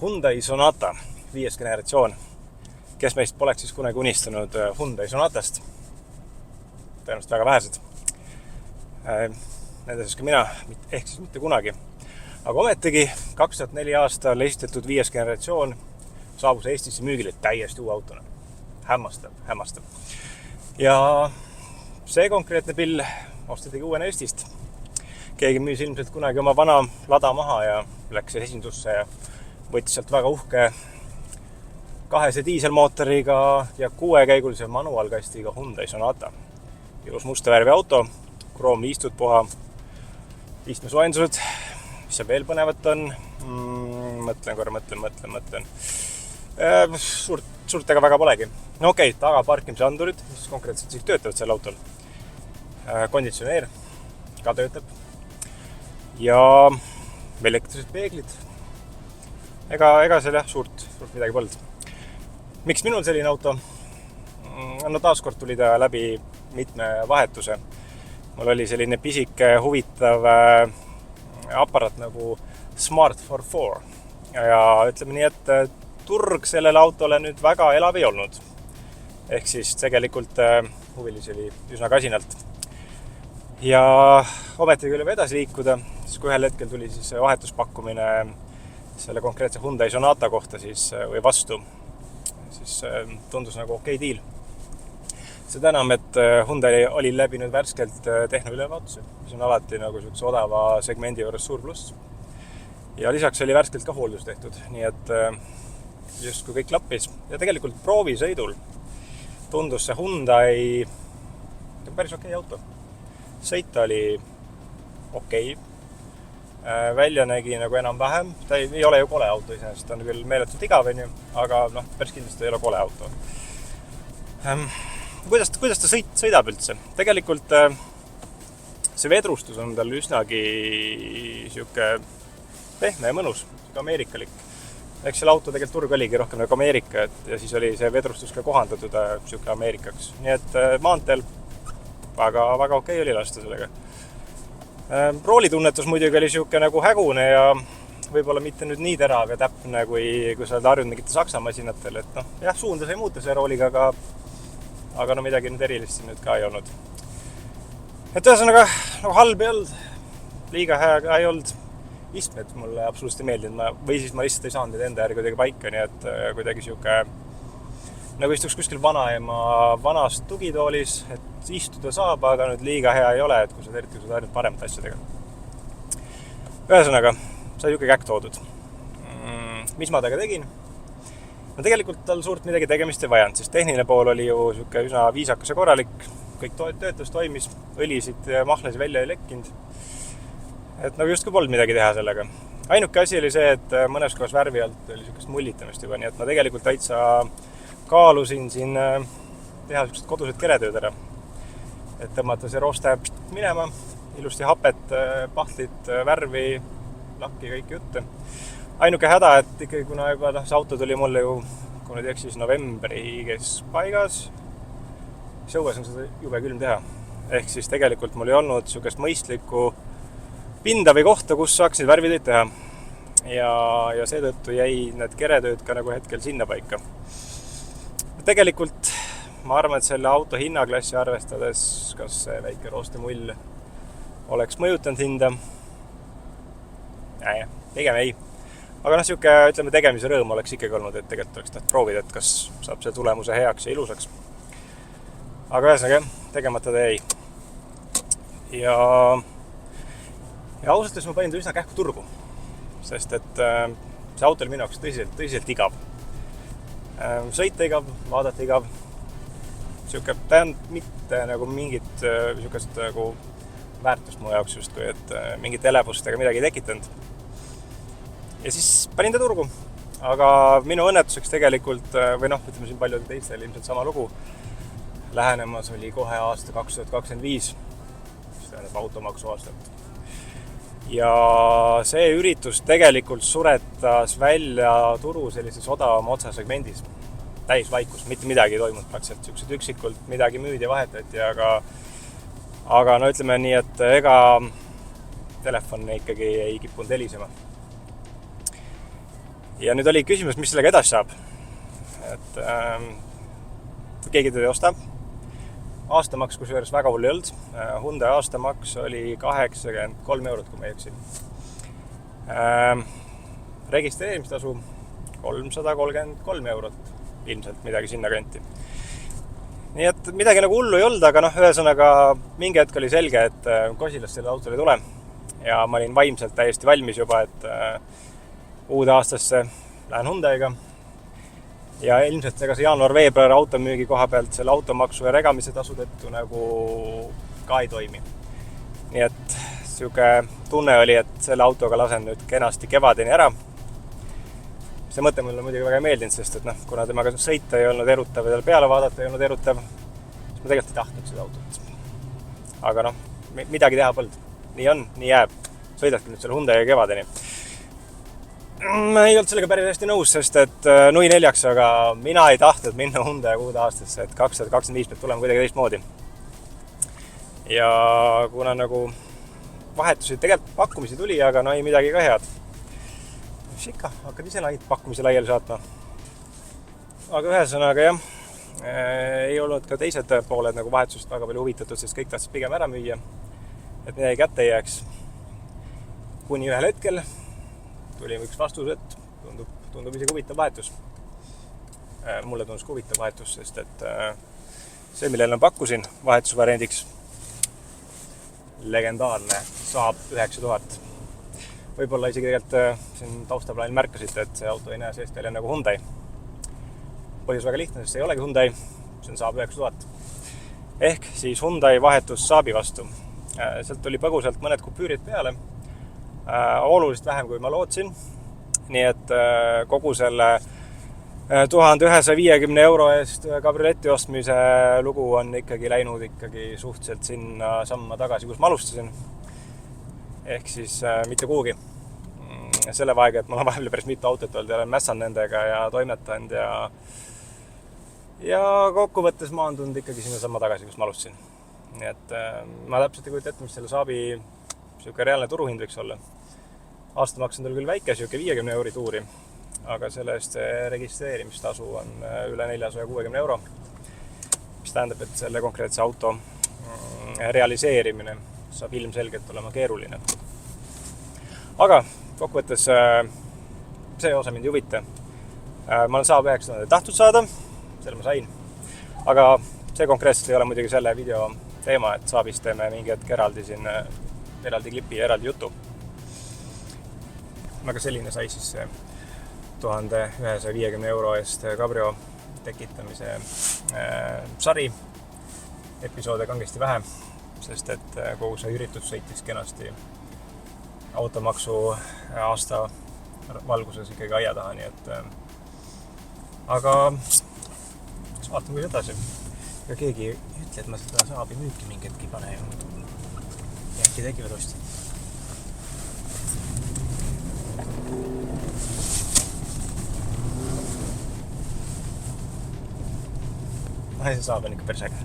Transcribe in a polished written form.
Hyundai Sonata, 5. generatsioon. Kes meist poleks siis kunagi unistanud Hyundai Sonatast? Tõenäoliselt väga vähesed. Nende siis ka mina, ehk siis mitte kunagi. Aga ometigi 2004 aastal esitatud 5. generatsioon saabus Eestisse müügile täiesti uue autona. Hämmastav. Ja see konkreetne pill ostatigi uuena Eestist. Keegi müüs ilmselt kunagi oma vana Lada maha ja läks esindusse ja võttis sealt väga uhke 2 diiselmootoriga ja 6-käigulise manuaalkastiga Hyundai Sonata. Ilus musta värvi auto, kroomliistud puha, istmesoojendused, mis see veel põnevat on. Mõtlen. Suurt ega väga polegi. No okei, taga parkimise andurid, mis konkreetselt siis töötavad seal autol. Konditsioneer ka töötab. Ja elektrilised peeglid. Ega seal suurt midagi polnud. Miks minul selline auto? No taaskord tuli ta läbi mitme vahetuse. Mul oli selline pisike huvitav aparaat nagu Smart for 4. Ja ütleme nii, et turg sellele autole nüüd väga elav ei olnud. Ehk siis tegelikult huvilisi oli üsna kasinalt. Ja ometigi oli edasi liikuda, siis kui ühel hetkel tuli siis vahetuspakkumine selle konkreetse Hyundai Sonata kohta siis, või vastu, siis tundus nagu okei diil. Seda enam, et Hyundai oli läbinud värskelt tehnoülevaatuse, mis on alati nagu odava segmendi juures suur pluss. Ja lisaks oli värskelt ka hooldus tehtud, nii et just kui kõik klappis. Ja tegelikult proovisõidul tundus see Hyundai päris okei auto. Sõita oli okei. Välja nägi nagu enam-vähem. Ta ei ole ju kole auto iseenesest, ta on küll meeletult igav, aga päris kindlasti ei ole kole auto. Kuidas ta sõidab üldse? Tegelikult see vedrustus on tal üsnagi siuke pehme ja mõnus, ameerikalik. Eks selle auto tegelikult turg oligi rohkem nagu Ameerika, ja siis oli see vedrustus ka kohandatud siuke Ameerikaks. Nii et maanteel väga okei oli lasta sellega. Roolitunnetus muidugi oli siuke nagu hägune ja võib-olla mitte nüüd nii terav ja täpne, kui sa oled harjunud mingite Saksa masinatel. Et jah, suunda sai muuta see rooliga, aga midagi nüüd erilist siin nüüd ka ei olnud. Et ühesõnaga nagu halb ei olnud, liiga hea ka ei olnud. Istmed mulle absoluutselt ei meeldinud, või siis ma lihtsalt ei saanud enda järgi kuidagi paika, nii et kuidagi siuke nagu istuks kuskil vanaema vanas tugitoolis, et istuda saab, aga nüüd liiga hea ei ole, et kui sa harjunud paremate asjadega. Ühesõnaga, sai siuke käkk toodud. Mis ma temaga tegin? No tegelikult tal suurt midagi tegemist ei vajanud, sest tehniline pool oli ju siuke üsna viisakas ja korralik, kõik töötas, toimis, õlisid ja mahlasi välja ei lekkinud. Et nagu justkui polnud midagi teha sellega. Ainuke asi oli see, et mõnes kohas värvi alt oli siukest mullitamist juba, nii et ma tegelikult täitsa kaalusin siin teha siuksed kodused keretööd ära. Et tõmmata see rooste minema, ilusti hapet, pahtlit, värvi, lakki, kõik jutte. Ainuke häda, et ikkagi kuna juba see auto tuli mulle ju, kui nüüd eks siis novembri keskpaigas, siis õues on seda jube külm teha. Ehk siis tegelikult mul ei olnud siukest mõistlikku pinda või kohta, kus saaksid värvitöid teha. Ja seetõttu jäi need keretööd ka nagu hetkel sinna paika. Tegelikult ma arvan, et selle auto hinnaklassi arvestades, kas see väike roostemull oleks mõjutanud hinda. Pigem ei. Aga siuke, ütleme, tegemise rõõm oleks ikkagi olnud, et tegelikult oleks taht proovida, et kas saab see tulemuse heaks ja ilusaks. Aga ühesõnaga, tegemata ta jäi. Ja ausalt ma panin ta üsna kähku turgu, sest et see auto oli minu jaoks tõsiselt igav. Sõita igav, vaadata igav. Siuke, ta on mitte nagu mingit siukest nagu väärtust mu jaoks just, kui et mingit elevust ega midagi ei tekitanud. Ja siis panin ta turgu. Aga minu õnnetuseks tegelikult, või ütleme siin palju teistel ilmselt sama lugu, lähenemas oli kohe aasta 2025, mis tähendab automaksu aastat. Ja see üritus tegelikult suretas välja turu sellises odavama otsasegmendis. Täis vaikus, mitte midagi ei toimunud praktiliselt. Siuksed üksikult midagi müüdi ja vahetati, aga ütleme nii, et ega telefon ikkagi ei kippunud helisema. ja nüüd oli küsimus, mis sellega edasi saab. Et keegi teda ei osta. Aastamaks kusjuures väga hull ei olnud. Hyundai aastamaks oli 83 eurot, kui ma ei eksi. Registreerimistasu 333 eurot, ilmselt midagi sinna kanti. Nii et midagi nagu hullu ei olnud, aga ühesõnaga mingi hetk oli selge, et Kosilast selle autole ei tule. Ja ma olin vaimselt täiesti valmis juba, et uude aastasse lähen Hyundaiga. Ja ilmselt see jaanuar-veebruar automüügi koha pealt selle automaksu ja regamise tasu tõttu nagu ka ei toimi. Nii et siuke tunne oli, et selle autoga lasen nüüd kenasti kevadeni ära. See mõte mulle muidugi väga meeldinud, sest et kuna temaga sõita ei olnud erutav ja peale vaadata ei olnud erutav, siis ma tegelikult ei tahtnud seda autot. Aga midagi teha polnud. Nii on, nii jääb. Sõidadki nüüd selle Hyundai kevadeni. Ma ei olnud sellega päris hästi nõus, sest et nui 4, aga mina ei tahtnud minna Hyundai uude aastasse, et 2025 peab tulema kuidagi teistmoodi. Ja kuna nagu vahetusi tegelikult pakkumisi tuli, aga ei midagi ka head. Mis ikka, hakkad ise pakkumisi laiali saatma. Aga ühesõnaga jah, ei olnud ka teised pooled nagu vahetusest väga palju huvitatud, sest kõik tahtsid pigem ära müüa, et midagi kätte ei jääks. Kuni ühel hetkel tuli üks vastus, et tundub isegi huvitav vahetus. Mulle tundus huvitav vahetus, sest et see, millele ma pakkusin vahetusvariandiks, legendaarne Saab 9000. Võib-olla isegi tegelikult siin taustaplaanil märkasite, et see auto ei näe seest välja nagu Hyundai. Põhjus väga lihtne, sest see ei olegi Hyundai, see on Saab 9000. Ehk siis Hyundai vahetus Saabi vastu. Sealt tuli põgusalt mõned kupüürid peale. Oluliselt vähem, kui ma lootsin. Nii et kogu selle 1150 euro eest kabrioleti ostmise lugu on ikkagi läinud suhteliselt sinna samma tagasi, kus ma alustasin. Ehk siis mitte kuhugi. Selle vaega, et mul on vahepeal päris mitu autot olnud ja olen mässan nendega ja toimetanud ja kokkuvõttes maandunud ikkagi sinna samma tagasi, kus ma alustasin. Nii et ma täpselt ei kujuta ette, mis selle Saabi reaalne turuhind võiks olla. Aastamaks on tal küll väike, 50 euri tuuri, aga sellest registreerimistasu on üle 460 euro, mis tähendab, et selle konkreetse auto realiseerimine saab ilmselgelt olema keeruline. Aga kokkuvõttes see osa mind ei huvita. Ma olen Saab 9000 tahtnud saada, selle ma sain, aga see konkreetselt ei ole muidugi selle video teema, et Saabist teeme mingi hetk eraldi klipi ja eraldi jutu. Aga selline sai siis see 1150 euro eest kabrio tekitamise sari. Episoode kangesti vähe, sest et kogu see üritus sõitis kenasti automaksu aasta valguses ikkagi aia taha, nii et aga vaatame kui edasi. Ja keegi ütle, et ma seda Saabi müüki mingi hetki pane ja äkki tegivad ostjad. See Saab on ikka päris äge.